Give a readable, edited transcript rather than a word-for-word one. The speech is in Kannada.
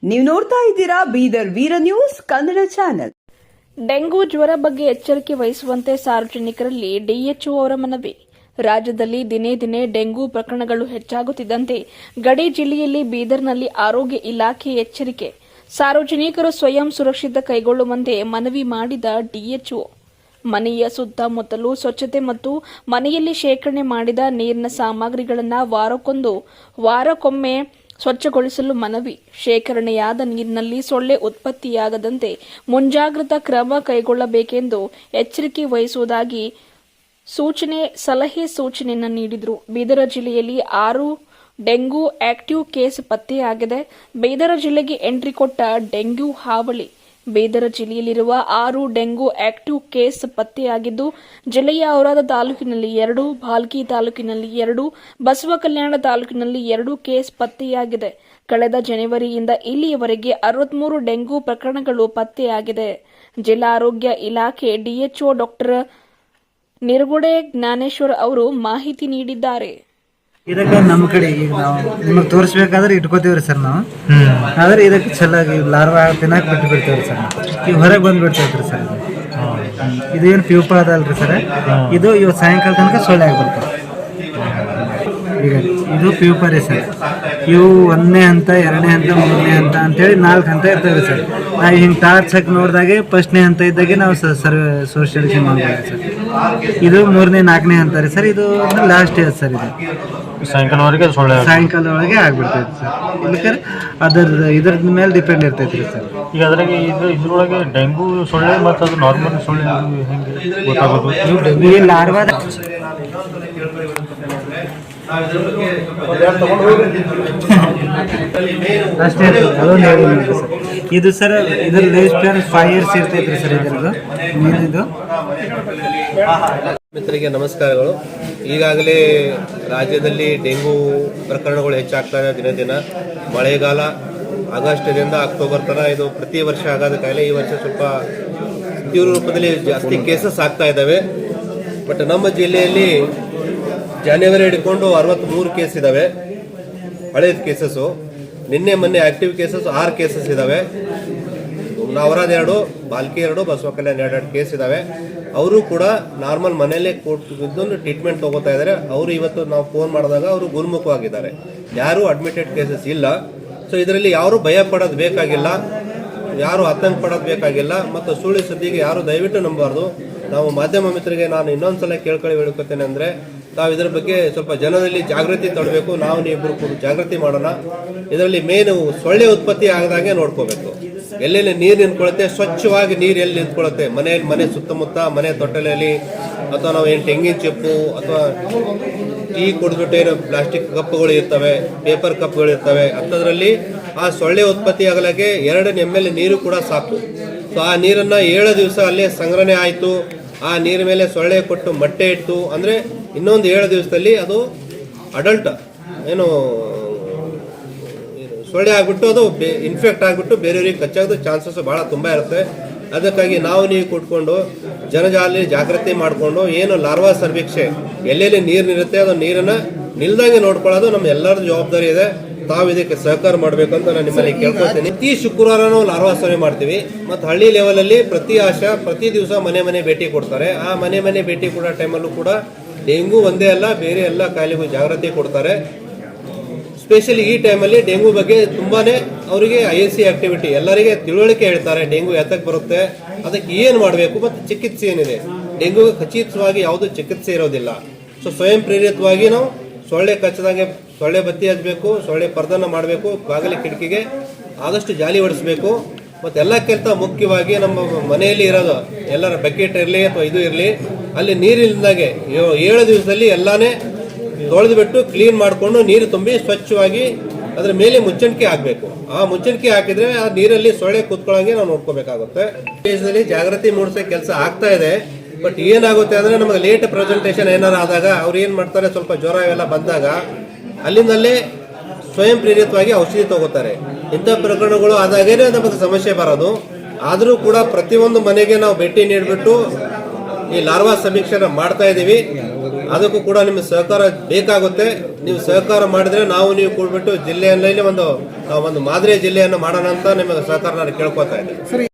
ನೀವು ನೋಡ್ತಾ ಇದ್ದೀರಾ ಬೀದರ್ ವೀರ ನ್ಯೂಸ್ ಕನ್ನಡ ಚಾನೆಲ್. ಡೆಂಗು ಜ್ವರ ಬಗ್ಗೆ ಎಚ್ಚರಿಕೆ ವಹಿಸುವಂತೆ ಸಾರ್ವಜನಿಕರಲ್ಲಿ ಡಿಎಚ್ಒ ಅವರ ಮನವಿ. ರಾಜ್ಯದಲ್ಲಿ ದಿನೇ ದಿನೇ ಡೆಂಗು ಪ್ರಕರಣಗಳು ಹೆಚ್ಚಾಗುತ್ತಿದ್ದಂತೆ ಗಡಿ ಜಿಲ್ಲೆಯಲ್ಲಿ ಬೀದರ್ನಲ್ಲಿ ಆರೋಗ್ಯ ಇಲಾಖೆ ಎಚ್ಚರಿಕೆ. ಸಾರ್ವಜನಿಕರು ಸ್ವಯಂ ಸುರಕ್ಷಿತ ಕೈಗೊಳ್ಳುವಂತೆ ಮನವಿ ಮಾಡಿದ ಡಿಎಚ್ಒ. ಮನೆಯ ಸುತ್ತಮುತ್ತಲೂ ಸ್ವಚ್ಛತೆ ಮತ್ತು ಮನೆಯಲ್ಲಿ ಶೇಖರಣೆ ಮಾಡಿದ ನೀರಿನ ಸಾಮಗ್ರಿಗಳನ್ನು ವಾರಕ್ಕೊಮ್ಮೆ ಸ್ವಚ್ಛಗೊಳಿಸಲು ಮನವಿ. ಶೇಖರಣೆಯಾದ ನೀರಿನಲ್ಲಿ ಸೊಳ್ಳೆ ಉತ್ಪತ್ತಿಯಾಗದಂತೆ ಮುಂಜಾಗ್ರತಾ ಕ್ರಮ ಕೈಗೊಳ್ಳಬೇಕೆಂದು ಎಚ್ಚರಿಕೆ ವಹಿಸುವುದಾಗಿ ಸಲಹೆ ಸೂಚನೆಯನ್ನು ನೀಡಿದರು. ಬೀದರ ಜಿಲ್ಲೆಯಲ್ಲಿ 6 ಡೆಂಗು ಆಕ್ಟಿವ್ ಕೇಸ್ ಪತ್ತೆಯಾಗಿದೆ. ಬೀದರ ಜಿಲ್ಲೆಗೆ ಎಂಟ್ರಿ ಕೊಟ್ಟ ಡೆಂಗ್ಯೂ ಹಾವಳಿ. ಬೀದರ ಜಿಲ್ಲೆಯಲ್ಲಿರುವ 6 ಡೆಂಗು ಆಕ್ಟಿವ್ ಕೇಸ್ ಪತ್ತೆಯಾಗಿದ್ದು, ಜಿಲ್ಲೆಯ ಔರಾದ ತಾಲೂಕಿನಲ್ಲಿ 2, ಭಾಲ್ಕಿ ತಾಲೂಕಿನಲ್ಲಿ 2, ಬಸವ ಕಲ್ಯಾಣ ತಾಲೂಕಿನಲ್ಲಿ 2 ಕೇಸ್ ಪತ್ತೆಯಾಗಿದೆ. ಕಳೆದ ಜನವರಿಯಿಂದ ಇಲ್ಲಿಯವರೆಗೆ 63 ಡೆಂಗು ಪ್ರಕರಣಗಳು ಪತ್ತೆಯಾಗಿದೆ. ಜಿಲ್ಲಾ ಆರೋಗ್ಯ ಇಲಾಖೆ ಡಿಎಚ್ಒ ಡಾಕ್ಟರ್ ನಿರಗುಡೆ ಜ್ಞಾನೇಶ್ವರ್ ಅವರು ಮಾಹಿತಿ ನೀಡಿದ್ದಾರೆ. ಇದಕ್ಕೆ ನಮ್ಮ ಕಡೆ ಈಗ ನಾವು ನಿಮಗೆ ತೋರಿಸ್ಬೇಕಾದ್ರೆ ಇಟ್ಕೋತೀವ್ರಿ ಸರ್ ನಾವು. ಆದ್ರೆ ಇದಕ್ಕೆ ಚೆನ್ನಾಗಿ ಲಾರ್ವಾ ತಿನ್ನಕ್ಕೆ ಬಿಟ್ಟು ಬಿಡ್ತೇವ್ರಿ ಸರ್. ಈಗ ಹೊರಗೆ ಬಂದ್ಬಿಡ್ತೈತ್ರಿ ಸರ್. ಇದೇನು ಪ್ಯೂಪ ಅದಲ್ರಿ ಸರ್. ಇದು ಇವತ್ತು ಸಾಯಂಕಾಲ ತನಕ ಸೊಳ್ಳೆ ಆಗಿಬಿಡ್ತಾವೆ. ಈಗ ಇದು ಪ್ಯೂಪ ರೀ ಸರ್. ಇವು 1ನೇ ಹಂತ, 2ನೇ ಹಂತ, 3ನೇ ಹಂತ ಅಂತೇಳಿ 4 ಹಂತ ಇರ್ತೇವೆ ಸರ್. ನಾವು ಹಿಂಗೆ ಟಾರ್ಚ್ ಹಾಕಿ ನೋಡಿದಾಗೆ 1ನೇ ಹಂತ ಇದ್ದಾಗೆ ನಾವು ಸೋಷಿಯಲೈಸೇಷನ್ ಮಾಡ್ಬೋದು ಸರ್. ಇದು 3ನೇ 4ನೇ ಹಂತ ರೀ ಸರ್. ಇದು ಲಾಸ್ಟ್ ಇಯರ್ ಸರ್. ಇದು ಸಾಯಂಕಾಲದೊಳಗೆ ಆಗ್ಬಿಡ್ತೈತೆ ಸರ್. ಇಲ್ಲಕ್ಕೆ ಇದ್ರದ ಮೇಲೆ ಡಿಪೆಂಡ್ ಇರ್ತೈತ್ರಿ ಸರ್. ಈಗ ಅದ್ರಾಗೆ ಇದ್ರೊಳಗೆ ಡೆಂಗು ಸೊಳ್ಳೆ ಮತ್ತು ಅದು ನಾರ್ಮಲ್ ಸೊಳ್ಳೆ ಹೆಂಗೆ ಗೊತ್ತಾಗೋದು? ಈ ಲಾರ್ವಾದ ಅಷ್ಟೇ ಅದೊಂದು ಹೇಳಿ ಸರ್. ಇದು ಸರ್ ಇದ್ರ ಲೈಫ್ ಸ್ಪ್ಯಾನ್ 5 years ಇರ್ತೈತ್ರಿ ಸರ್. ಇದ್ರದ್ದು ಮೀನಿದು. ಮಿತ್ರರಿಗೆ ನಮಸ್ಕಾರಗಳು. ಈಗಾಗಲೇ ರಾಜ್ಯದಲ್ಲಿ ಡೆಂಗು ಪ್ರಕರಣಗಳು ಹೆಚ್ಚಾಗ್ತದೆ ದಿನ ದಿನ. ಮಳೆಗಾಲ ಆಗಸ್ಟ್ದಿಂದ ಅಕ್ಟೋಬರ್ ತನಕ ಇದು ಪ್ರತಿ ವರ್ಷ ಆಗೋದ ಕಾಯಿಲೆ. ಈ ವರ್ಷ ಸ್ವಲ್ಪ ತೀವ್ರ ರೂಪದಲ್ಲಿ ಜಾಸ್ತಿ ಕೇಸಸ್ ಆಗ್ತಾ ಇದ್ದಾವೆ. ಬಟ್ ನಮ್ಮ ಜಿಲ್ಲೆಯಲ್ಲಿ ಜನವರಿ ಹಿಡ್ಕೊಂಡು 63 ಕೇಸ್ ಇದ್ದಾವೆ ಹಳೇದು ಕೇಸಸ್ಸು. ನಿನ್ನೆ ಮೊನ್ನೆ ಆಕ್ಟಿವ್ ಕೇಸಸ್ 6 ಕೇಸಸ್ ಇದ್ದಾವೆ. ಔರಾದ 2, ಬಾಲ್ಕಿ 2, ಬಸವ ಕಲ್ಯಾಣ 2 ಕೇಸ್ ಇದ್ದಾವೆ. ಅವರು ಕೂಡ ನಾರ್ಮಲ್ ಮನೆಯಲ್ಲೇ ಕೂತ್ಕೊಂಡು ಟ್ರೀಟ್ಮೆಂಟ್ ತಗೋತಾ ಇದ್ದಾರೆ. ಅವರು ಇವತ್ತು ನಾವು ಫೋನ್ ಮಾಡಿದಾಗ ಅವರು ಗುಣಮುಖವಾಗಿದ್ದಾರೆ. ಯಾರೂ ಅಡ್ಮಿಟೆಡ್ ಕೇಸಸ್ ಇಲ್ಲ. ಸೊ ಇದರಲ್ಲಿ ಯಾರು ಭಯ ಪಡೋದು ಬೇಕಾಗಿಲ್ಲ, ಯಾರು ಆತಂಕ ಪಡೋದು ಬೇಕಾಗಿಲ್ಲ. ಮತ್ತು ಸುಳ್ಳು ಸುದ್ದಿಗೆ ಯಾರು ದಯವಿಟ್ಟು ನಂಬಬಾರ್ದು. ನಾವು ಮಾಧ್ಯಮ ಮಿತ್ರರಿಗೆ ನಾನು ಇನ್ನೊಂದ್ಸಲ ಹೇಳ್ಕೊಳ್ತೇನೆ ಅಂದರೆ, ನಾವು ಇದರ ಬಗ್ಗೆ ಸ್ವಲ್ಪ ಜನರಲ್ಲಿ ಜಾಗೃತಿ ತರಬೇಕು. ನಾವು ನೀವಿಬ್ಬರು ಕೂಡ ಜಾಗೃತಿ ಮಾಡೋಣ. ಇದರಲ್ಲಿ ಮೇನು ಸೊಳ್ಳೆ ಉತ್ಪತ್ತಿ ಆಗದಾಗೆ ನೋಡ್ಕೋಬೇಕು. ಎಲ್ಲೆಲ್ಲಿ ನೀರು ನಿಂತ್ಕೊಳ್ಳುತ್ತೆ, ಸ್ವಚ್ಛವಾಗಿ ನೀರು ಎಲ್ಲಿ ನಿಂತ್ಕೊಳ್ಳುತ್ತೆ, ಮನೆ ಸುತ್ತಮುತ್ತ, ಮನೆ ತೊಟ್ಟಲಲ್ಲಿ, ಅಥವಾ ನಾವು ಏನು ತೆಂಗಿನ ಚಿಪ್ಪು ಅಥವಾ ಟೀ ಕುಡಿದ್ಬಿಟ್ಟು ಏನು ಪ್ಲಾಸ್ಟಿಕ್ ಕಪ್ಗಳು ಇರ್ತವೆ, ಪೇಪರ್ ಕಪ್ಗಳು ಇರ್ತವೆ, ಅಂಥದ್ರಲ್ಲಿ ಆ ಸೊಳ್ಳೆ ಉತ್ಪತ್ತಿ ಆಗಲಿಕ್ಕೆ 2 ml ನೀರು ಕೂಡ ಸಾಕು. ಸೊ ಆ ನೀರನ್ನು 7 ದಿವಸ ಅಲ್ಲೇ ಸಂಗ್ರಹಣೆ ಆಯಿತು. ಆ ನೀರ ಮೇಲೆ ಸೊಳ್ಳೆ ಕೊಟ್ಟು ಮೊಟ್ಟೆ ಇಟ್ಟು ಅಂದರೆ ಇನ್ನೊಂದು 7 ದಿವಸದಲ್ಲಿ ಅದು ಅಡಲ್ಟ್ ಏನು ಸೊಳ್ಳೆ ಆಗಿಬಿಟ್ಟು ಅದು ಇನ್ಫೆಕ್ಟ್ ಆಗಿಬಿಟ್ಟು ಬೇರೆಯವ್ರಿಗೆ ಕಚ್ಚಾಗೋದು ಚಾನ್ಸಸ್ ಭಾಳ ತುಂಬ ಇರುತ್ತೆ. ಅದಕ್ಕಾಗಿ ನೀವು ಕೊಟ್ಕೊಂಡು ಜನಜಾಲಿ ಜಾಗೃತಿ ಮಾಡಿಕೊಂಡು ಏನು ಲಾರ್ವಾ ಸಮೀಕ್ಷೆ ಎಲ್ಲೆಲ್ಲಿ ನೀರಿನಿರುತ್ತೆ ಅದು ನೀರನ್ನು ನಿಲ್ದಂಗೆ ನೋಡ್ಕೊಳ್ಳೋದು ನಮ್ಮ ಎಲ್ಲರ ಜವಾಬ್ದಾರಿ ಇದೆ. ತಾವು ಇದಕ್ಕೆ ಸಹಕಾರ ಮಾಡಬೇಕು ಅಂತ ನಾನು ನಿಮ್ಮಲ್ಲಿ ಕೇಳ್ಕೊಳ್ತೀನಿ. ಪ್ರತಿ ಶುಕ್ರವಾರ ನಾವು ಲಾರ್ವಾ ಸರ್ವೆ ಮಾಡ್ತೀವಿ. ಮತ್ತು ಹಳ್ಳಿ ಲೆವೆಲಲ್ಲಿ ಪ್ರತಿ ದಿವಸ ಮನೆ ಭೇಟಿ ಕೊಡ್ತಾರೆ. ಆ ಮನೆ ಭೇಟಿ ಕೊಡೋ ಟೈಮಲ್ಲೂ ಕೂಡ ಡೆಂಗು ಒಂದೇ ಅಲ್ಲ, ಬೇರೆ ಎಲ್ಲ ಕಾಯಿಲೆಗೂ ಜಾಗೃತಿ ಕೊಡ್ತಾರೆ. ಸ್ಪೆಷಲಿ ಈ ಟೈಮಲ್ಲಿ ಡೆಂಗು ಬಗ್ಗೆ ತುಂಬಾನೇ ಅವರಿಗೆ IAC ಆಕ್ಟಿವಿಟಿ ಎಲ್ಲರಿಗೆ ತಿಳುವಳಿಕೆ ಹೇಳ್ತಾರೆ. ಡೆಂಗು ಯಾತಕ್ಕೆ ಬರುತ್ತೆ, ಅದಕ್ಕೆ ಏನು ಮಾಡಬೇಕು ಮತ್ತು ಚಿಕಿತ್ಸೆ ಏನಿದೆ. ಡೆಂಗು ಖಚಿತವಾಗಿ ಯಾವುದೂ ಚಿಕಿತ್ಸೆ ಇರೋದಿಲ್ಲ. ಸೊ ಸ್ವಯಂ ಪ್ರೇರಿತವಾಗಿ ನಾವು ಸೊಳ್ಳೆ ಕಚ್ಚದಂಗೆ ಸೊಳ್ಳೆ ಬತ್ತಿ ಹಚ್ಚಬೇಕು, ಸೊಳ್ಳೆ ಪರ್ದನ ಮಾಡಬೇಕು, ಬಾಗಿಲು ಕಿಟಕಿಗೆ ಆದಷ್ಟು ಜಾಲಿ ಹೊಡಿಸ್ಬೇಕು. ಮತ್ತು ಎಲ್ಲಕ್ಕಿಂತ ಮುಖ್ಯವಾಗಿ ನಮ್ಮ ಮನೆಯಲ್ಲಿ ಇರೋದು ಎಲ್ಲರ ಬಕೆಟ್ ಇರಲಿ ಅಥವಾ ಇದು ಇರಲಿ, ಅಲ್ಲಿ ನೀರಿಲ್ದಾಗೆ 7 ದಿವಸದಲ್ಲಿ ಎಲ್ಲಾನೇ ತೊಳೆದು ಬಿಟ್ಟು ಕ್ಲೀನ್ ಮಾಡಿಕೊಂಡು ನೀರು ತುಂಬಿ ಸ್ವಚ್ಛವಾಗಿ ಅದರ ಮೇಲೆ ಮುಚ್ಚಣಿಕೆ ಹಾಕಬೇಕು. ಆ ಮುಚ್ಚಣಿಕೆ ಹಾಕಿದ್ರೆ ಆ ನೀರಲ್ಲಿ ಸೊಳ್ಳೆ ಕೂತ್ಕೊಳ್ಳೋಂಗೆ ನಾವು ನೋಡ್ಕೋಬೇಕಾಗುತ್ತೆ. ದೇಶದಲ್ಲಿ ಜಾಗೃತಿ ಮೂಡಿಸೋ ಕೆಲಸ ಆಗ್ತಾ ಇದೆ. ಬಟ್ ಏನಾಗುತ್ತೆ ಅಂದರೆ ನಮಗೆ ಲೇಟ್ ಪ್ರೆಸೆಂಟೇಷನ್ ಏನಾರು ಆದಾಗ ಅವ್ರು ಏನು ಮಾಡ್ತಾರೆ, ಸ್ವಲ್ಪ ಜ್ವರ ಇವೆಲ್ಲ ಬಂದಾಗ ಅಲ್ಲಿಂದಲೇ ಸ್ವಯಂ ಪ್ರೇರಿತವಾಗಿ ಔಷಧಿ ತಗೋತಾರೆ. ಇಂಥ ಪ್ರಕರಣಗಳು ಆದಾಗೇ ನಮಗೆ ಸಮಸ್ಯೆ ಬರೋದು. ಆದರೂ ಕೂಡ ಪ್ರತಿಯೊಂದು ಮನೆಗೆ ನಾವು ಭೇಟಿ ನೀಡಿಬಿಟ್ಟು ಈ ಲಾರ್ವಾ ಸಮೀಕ್ಷೆನ ಮಾಡ್ತಾ ಇದ್ದೀವಿ. ಅದಕ್ಕೂ ಕೂಡ ನಿಮ್ಮ ಸಹಕಾರ ಬೇಕಾಗುತ್ತೆ. ನೀವು ಸಹಕಾರ ಮಾಡಿದ್ರೆ ನೀವು ಕೂಡ್ಬಿಟ್ಟು ಜಿಲ್ಲೆಯಲ್ಲಿ ಒಂದು ಮಾದರಿ ಜಿಲ್ಲೆಯನ್ನು ಮಾಡೋಣ ಅಂತ ನಿಮಗೆ ಸಹಕಾರ ನಾನು ಕೇಳ್ಕೊತಾ ಇದ್ದೀನಿ.